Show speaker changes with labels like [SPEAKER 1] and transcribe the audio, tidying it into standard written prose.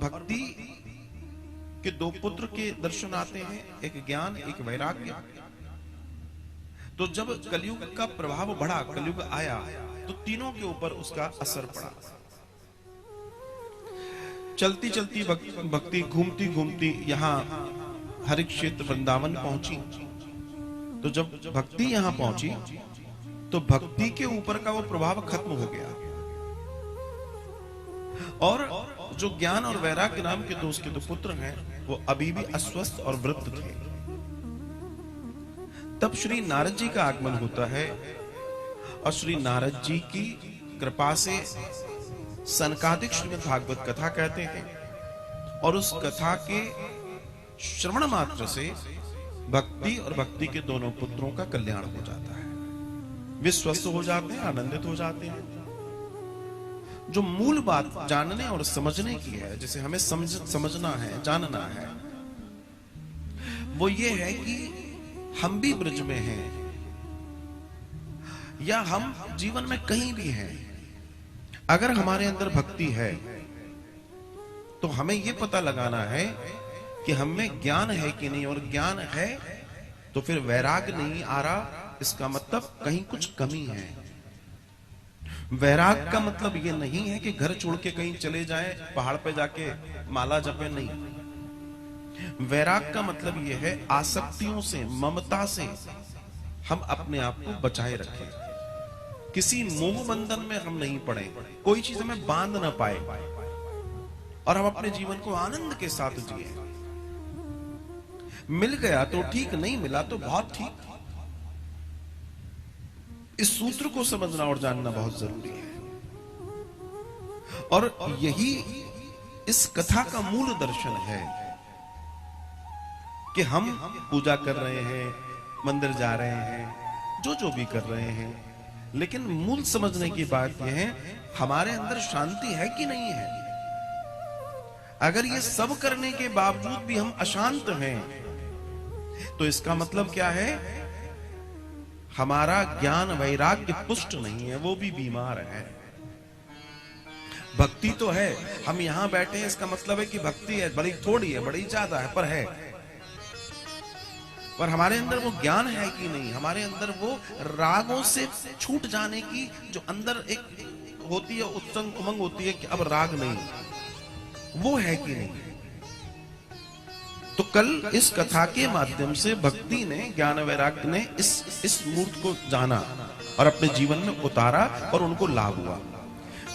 [SPEAKER 1] भक्ति के दो पुत्र के दर्शन आते हैं, एक ज्ञान एक वैराग्य। तो जब कलयुग का प्रभाव बढ़ा, कलयुग आया, तो तीनों के ऊपर उसका असर पड़ा। चलती चलती भक्ति घूमती घूमती यहां हरि क्षेत्र वृंदावन पहुंची। तो जब भक्ति यहां पहुंची तो भक्ति के ऊपर का वो प्रभाव खत्म हो गया, और जो ज्ञान और वैराग्य नाम के उसके दो पुत्र हैं वो अभी भी अस्वस्थ और वृत्त थे। तब श्री नारद जी का आगमन होता है, और श्री नारद जी की कृपा से सनकादिक श्रीमद् भागवत कथा कहते हैं, और उस कथा के श्रवण मात्र से भक्ति और भक्ति के दोनों पुत्रों का कल्याण हो जाता है। वे स्वस्थ हो जाते हैं, आनंदित हो जाते हैं। जो मूल बात जानने और समझने की है, जिसे हमें समझना है, जानना है, वो ये है कि हम भी ब्रज में हैं या हम जीवन में कहीं भी हैं, अगर हमारे अंदर भक्ति है तो हमें यह पता लगाना है कि हमें ज्ञान है कि नहीं, और ज्ञान है तो फिर वैराग नहीं आ रहा, इसका मतलब कहीं कुछ कमी है। वैराग का मतलब यह नहीं है कि घर छोड़ के कहीं चले जाएं, पहाड़ पे जाके माला जपे, नहीं। वैराग का मतलब यह है आसक्तियों से, ममता से हम अपने आप को बचाए रखें, किसी मोह बंधन में हम नहीं पड़े, कोई चीज हमें बांध ना पाए, और हम अपने जीवन को आनंद के साथ जिए। मिल गया तो ठीक, नहीं मिला तो बहुत ठीक। इस सूत्र को समझना और जानना बहुत जरूरी है, और यही इस कथा का मूल दर्शन है कि हम पूजा कर रहे हैं, मंदिर जा रहे हैं, जो भी कर रहे हैं, लेकिन मूल समझने की बात यह है हमारे अंदर शांति है कि नहीं है। अगर ये सब करने के बावजूद भी हम अशांत हैं तो इसका मतलब क्या है, हमारा ज्ञान वैराग्य पुष्ट नहीं है, वो भी बीमार है। भक्ति तो है, हम यहां बैठे हैं, इसका मतलब है कि भक्ति है, बड़ी थोड़ी है, बड़ी ज्यादा है, पर है। पर हमारे अंदर वो ज्ञान है कि नहीं, हमारे अंदर वो रागों से छूट जाने की जो अंदर एक होती है, उत्संग उमंग होती है कि अब राग नहीं, वो है कि नहीं। तो कल इस कथा के माध्यम से भक्ति ने, ज्ञान वैराग्य ने इस मूर्त को जाना और अपने जीवन में उतारा और उनको लाभ हुआ।